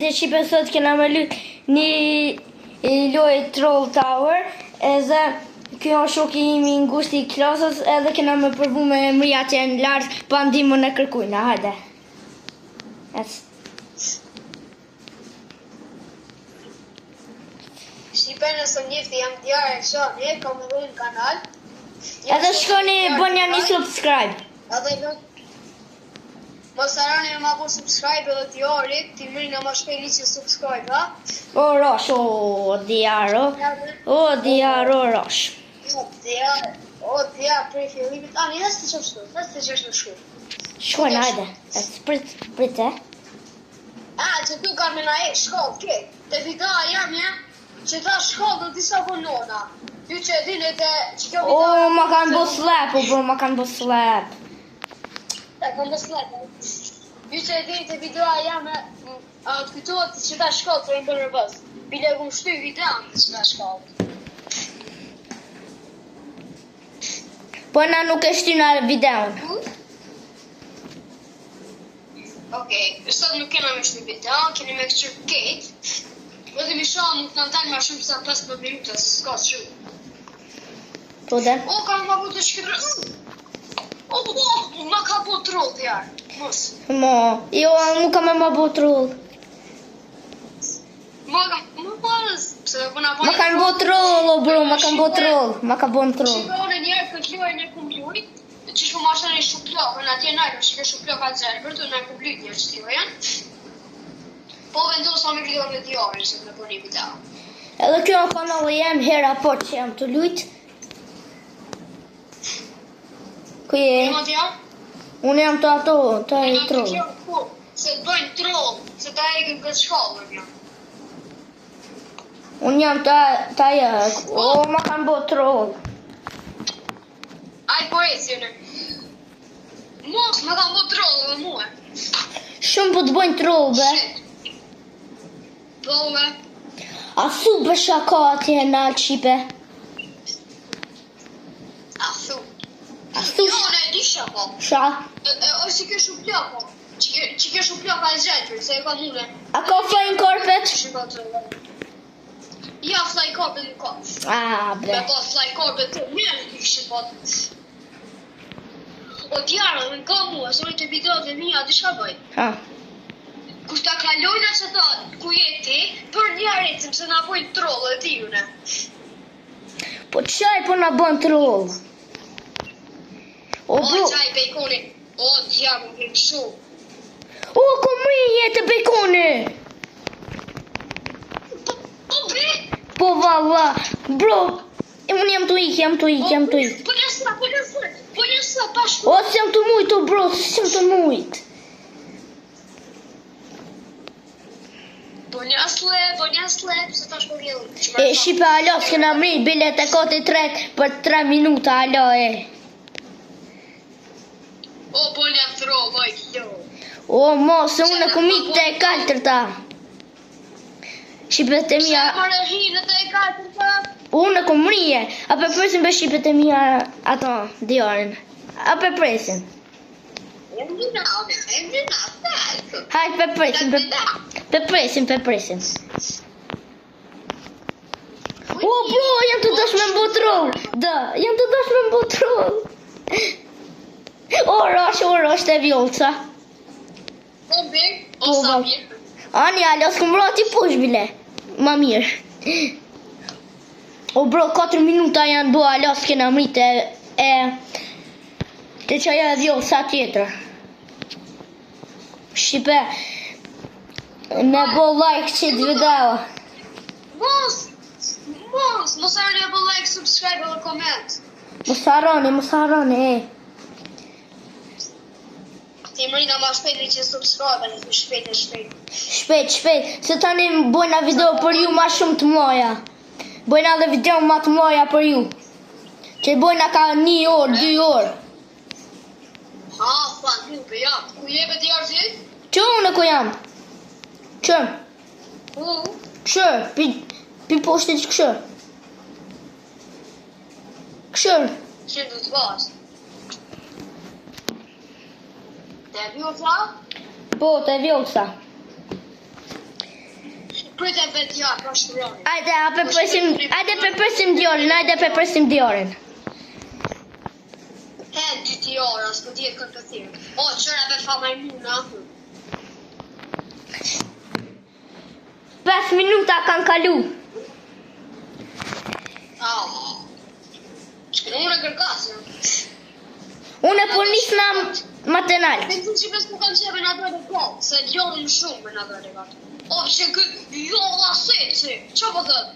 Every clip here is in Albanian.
Dhe që pësot kena me lut një lojë Troll Tower, edhe kjo është shoki imi ngusht i klasës, edhe kena me përvu me mria që në lartë, pa ndihmën e kërkujna, hajde. Shqipe nëse njëfti jam djarë e shani, kam edhe në kanal. Edhe shkoni bënja një subscribe. Edhe mos harroni me ma bu subscribe edhe t'jarit, t'i mërin e ma shpejt që subscribe, ha? O rosh, o djaro, rosh. O djarë, prej fillimit, ani, nësë të qëmë shtu, nësë të qëmë shtu. Shkojnë, hajde, prit e. Që tu ka me na e shkollë, ke, të videa jam ja, që ta shkollë dhe disa vonona. Ty që e dine të që kjo videa... O, ma kanë bo slap, o bro, ma kanë bo slap. E, kanë bo slap, ty që e dine të videa jam e, të kujtohet që ta shkollë të rejnë rëbës. Bile ku më shty videa në që ta shkollë. Po na nuk e shtyna videon. Okej, sot nuk kena me shty video, keni me këqyrë Kate. Po dhe mi shohë nuk në dalë ma shumë sa 15 minuta, se s'ka shumë. Po dhe? O, ka ma bu të shkërës. O, ma ka bu troll t'jarë, mos. Mo, jo, nuk ka me ma bo troll. Ma pas, se dhe kuna Ma kanë bo troll, o bro, ma kanë bo troll. Ma ka bo në troll. Shikone njerë këtë luaj në kum luj, që shku ma shtë në shuplokën, atje najrë, shke shuplokë atë zërë, vërtu në kum luj njerë që t'jo janë. Po vendosa sa me video në djarën, se në përni video. Edhe kjo në kanalë jem, hera po që jam të lujt. Ku je? Ma djarë? Unë jam të ato, të e troll. Se të bëjnë troll, se ta e këtë shkallër një. Unë jam të e, o, ma kanë bo troll. Aj po e si në. Mos, ma kanë bo troll dhe muë. Shumë po të bojnë troll, be. Po, be. A thu be shaka atje në alë Shqipe? A thu. A thu? Jo, ne di shako. Sha? O si ke shuplako. Që ke shuplako a zhetër, se e ka mune. A ka flajnë korpet? Shiko të ja, flaj korpet në ka. A, bre. Me po flaj korpet të mirë në shqipot. O djarë, në ka mua, se me të videot e mija, di shka bëj? Ha. Kush ta kalojna që ta ku jeti, për njaretim se na bojnë trollë e tijune. Po qaj po na bën troll? O, bro. O, qaj bejkoni. O, djarë, më këtë shu. O, komri jetë bejkoni. Po, bre? Po, valla. Bro, unë jam të ik. Po njësla, pashku. O, si jam të mujt, o, bro, si jam të mujt. Po njësle, se ta shpo vjellu. E, Shqipe, alo, s'kena mri, bilet e koti 3 për 3 minuta, alo, e. O, po një troll, oj, jo. O, mo, se unë e kumik të e kaltërta. Shqipet e mija... Se mërë hinë të e katërta? Unë e kumrije. A për presin për shqipet e mija ato, djarën. A për presin. Em dina, talë. Hajt për presin. Për presin. O, bro, jam të dash me mbo troll. Da, jam të dash me mbo troll. O, rosh të vjollca. O, big, o, sa mirë. Ani, alo, s'kum bro ti push, bile. Ma mirë. O, bro, 4 minuta janë bo, alo, s'kena mrit e të qaja e vjollca tjetër. Shqipe, me bo like që të video. Mos harroni apo like, subscribe edhe comment. Mos harroni, e. Ti mërina ma shpejt që subscribe edhe të shpejt. Shpejt, se tani bojna video për ju ma shumë të mloja. Bojna dhe video ma të mloja për ju. Që bojna ka 1 orë, 2 orë. Ha, fa, njëpe, ja. Ku jebe të jarë gjithë? Që unë ku jam? Që? Që? Pi poshtit që? Këshër? Që du të basë? Te vjollca? Po, te vjollca. Prite vetë ja, pa shkuroni. Ajde përpresim Diorin. He, 2 ora, s'po tjetë këtë të thirë. O, qëra be fa majmuna. 5 minuta kanë kalu. Unë e kërkasë. Unë po nis na matenalt. Me të që pesë kanë qeve në dojnë e kohë, se ljonin shumë me në dojnë e kohë. O, që jo la seci, që po thëtë?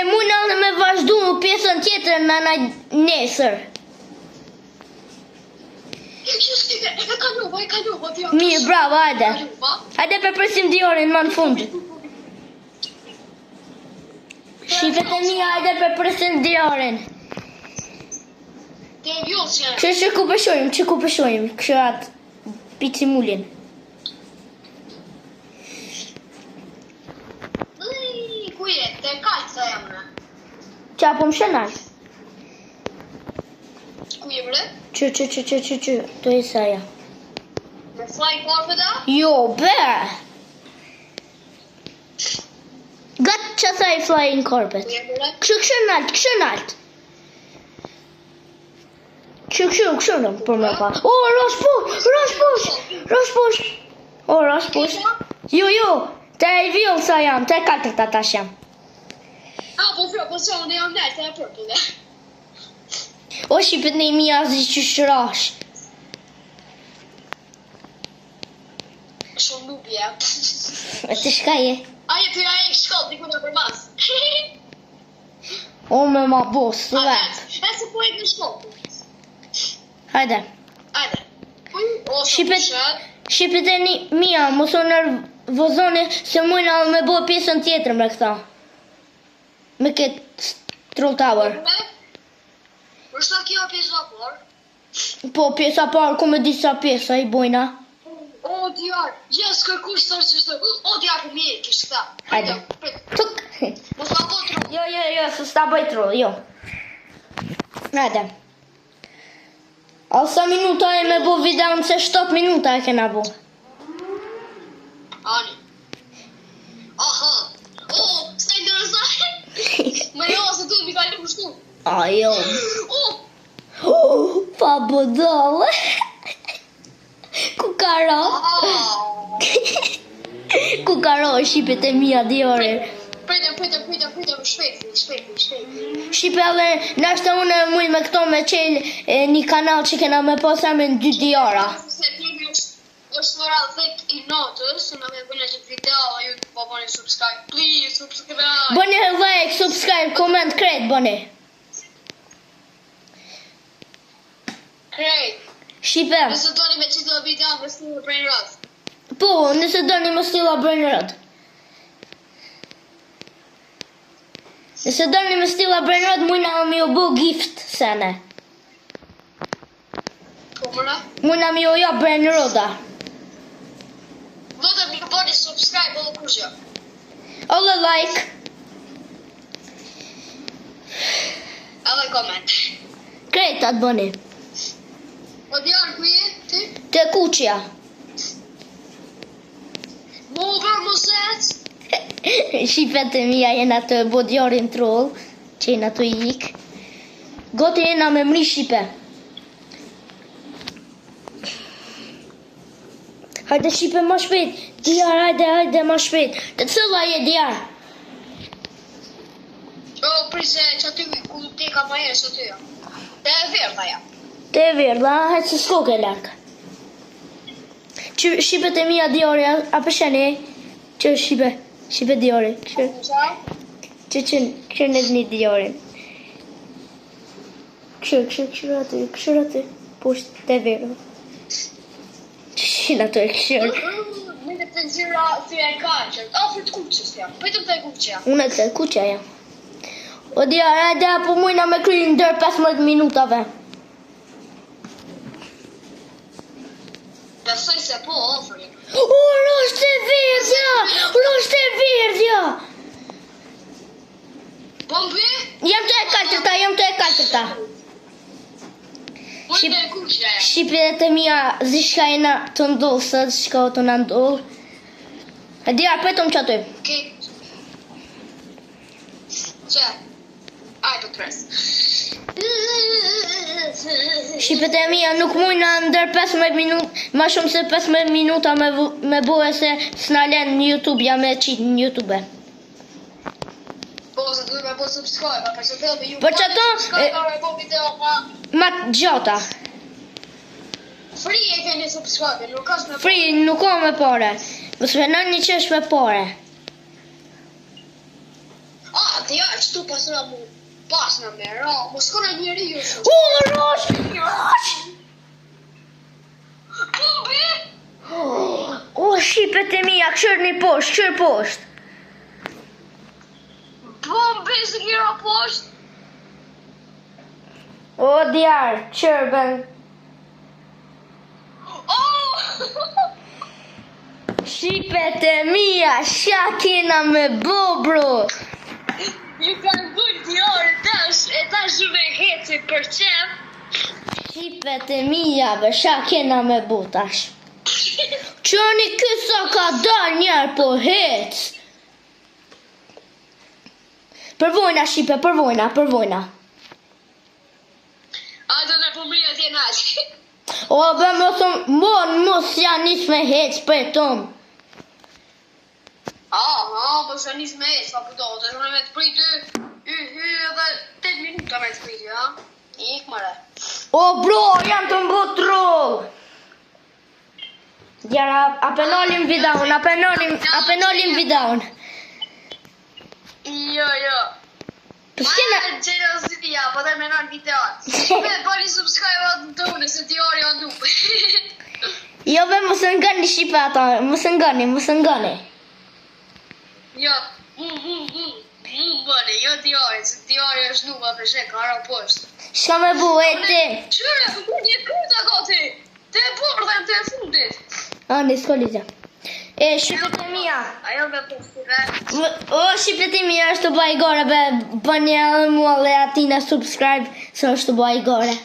Muna me vazhdu pjesën tjetër në nesër. E kaluva, t'ja. Mirë, bravo, hajde. Hajde përpresim Diorin më në fund. Shifet e mija, hajde përpresim Diorin. Te vjosje. Që ku pëshojmë, kështë atë picimullin. Kuje, te kajtë sa jam në. Qa po më shënaj? Kuje bre? Që, të e saja. Me flying carpet-a? Jo, be! Gatë që thaj flying carpet. Kuje bre? Kështë nalt. Kështë në për me pa. O, Rospush! O, Rospush. Jo, te e vjellë sa jam, te 4 tash jam. Po që unë jam nërë, te e përpële. O, shqipet në i mija zi që shrash. Shumë nubje. E të shka je? Aje pyra e shkollë, diku në për mas. O, me ma bos, të E vep. se po e në shkollë. Hajde. Shqipet e një mija, mos o nervozoni se mujna me bo pjesën tjetër me këta. Me këtë Troll Tower. Për shta kjo pjesa por? Po, pjesa parë, ku me disa pjesa i bojna. O, djarë, jes, kërkush të rësishtë. O, djarë, ku mirë, kishtë ta. Hajde. Tuk. Mos la po tru. Jo, së sta bëj troll, jo. Hajde. A sa minuta e me bo videon se 7 minuta e kena bo. Ani. Aha. O, s'ka interesaj. Me jo, se tu mi ka li pushtu. Ajo. O, Pa bodole. Ku ka ro? Ku ka ro shqipet e mija Diori. Pritëm, shpejt. Shqipe edhe nashtë unë mujt me këto me qelë një kanal që kena me posa me në 2 Diora. Se tjemi është mëra 10 i notës, në me bëjnë që video, ju po bëni subscribe, please, subscribe. Bëni like, subscribe, comment, krejt bëni. Krejt. Shqipe. Nëse doni me qitë dhe video, më stila Brain Rot. Po, nëse doni më stila Brain Rot. Nëse doni më stila Brain Rot, mujna mi u bu gift sene. Po mëra? Mujna mi u jo Brain Rota. Do të mi bëni subscribe, edhe kushja. Olle like. Edhe comment. Krejt atë bëni. O djarë, ku je, ti? Te kuqja. Mo vërë moset. Shqipet e mija jena të bodjorin troll, që jena të ik. Goti jena me mri Shqipe. Hajde Shqipe ma shpejt. Djar, hajde ma shpejt. Të cëlla je Djar? O, prise, që aty ku te ka ma herë, që aty ja. Te e verda ja. Te e verdha, hajtë se s'ko ke larkë. Që Shqipet e mija Djori, a përsheni? Që Shqipe Djori. Që në një Djorin. Këshër aty. Poshtë te verdha. Që në të e këshër. Mene të nëzira të e kaqër. Afër të kuqës ja. Pëjtëm të e kuqëja. Unë e të kuqja ja. O Djar, hajde po mujna me kry në dër 15 minutave. Besoj se po, ofri. O, rosht e verdja! Bombi? Jam të e kaltërta. Mojnë të e kuqëja ja. Shqipet e mija zishka jena të ndollë, së zishka o të në ndollë. E Djar, pëjtëm që aty. Okej. Që? Aj, për pres. Shqipet e mia nuk mujna ndër 15 minuta, ma shumë se 15 minuta me bue se s'na len në YouTube, ja me qitë në YouTube. Po, se duhet me po subscribe, për që të me ju... Për që ato, Subscribe, me po video ma të gjata. Free e keni subscribe, nuk është me po... Free, nuk ka me pare. Mos venon një që është me pare. Të jarë që tu pasëra mu... Pasëna me ra, mos kona njëri ju shumë. Rosh! Bombe! Shqipet e mia, këshër një poshtë, këshër poshtë. Bombe se kira poshtë. O, djarë, qërben. Shqipet e mia, sha kena me bo, bro. Ju kanë gujtë djarë tash, e tash ju me heci për qep. Shqipet e mia, bë, sha kena me bo tash. Qëni kësa ka dal njerë po hec. Përvojna, Shqipe, përvojna. A do në përmëria t'je naqë. O, bë, mos janë nis me hec për tomë. Mos janë nis me hec, pa përdo, të shme me të pritë, edhe 8 minuta me të pritë, ja? Ik, mëre. O, bro, jam të mbo troll. Djara, apenolim videon. Jo. Po s'kena... Gjelositia, po të menon videon. Me bëni subscribe atë në tonë, se t'jori janë dupe. Jo, be, mos ngani Shqipe ata, mos ngani. Jo, bëni, jo t'jori, se t'jori është nuba për shek, hara poshtë. Shka me bu, e ti? Qyre, një kuta gati, te e bordhen, te e fundit. Andi, s'kolizja. E, Shqipet e mia. Ajo me postive. O, Shqipet e mia është të bëj gore, be, bëni edhe mua dhe atina subscribe, se është të bëj gore.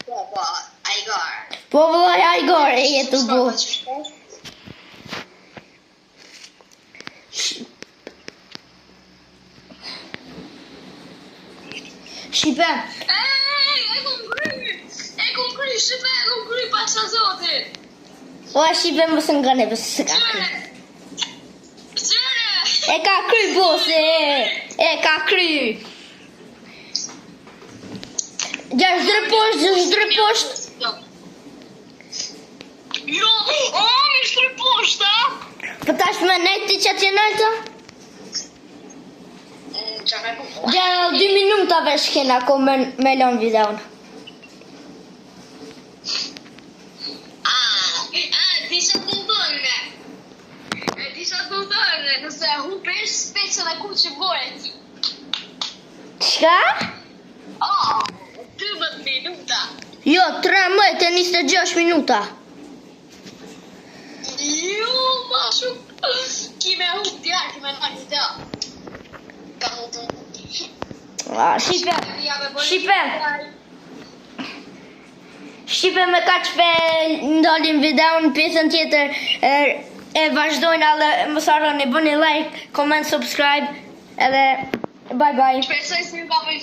Po, ai gore. Po, bëj aj gore, e jetë të bu. Shqipe. E kom kry, Shqipe, e kom kry pasha zotit. O, Shqipe, mos ngani, bë, se ka kry. Qyre! E ka kry, bose, e ka kry. Gjash drëposht. Jo, mi shtryposht, a? Po tash me nejt ti që t'je nejta? Gja 2 minuta vesh kena ko me lon videon. Disa të ndojnë, nëse hupesh speqën e ku që bore ti. Qka? 12 minuta. Jo, 13:26 minuta. Jo, ma shumë. Kime hup tjarë, kime në video. Ka hup. Shqipe me ka që ndalim videon, pjesën tjetër e vazhdojnë, ale mos harroni, bëni like, comment, subscribe, edhe bye bye. Shpresoj se ju ka pëlqyer.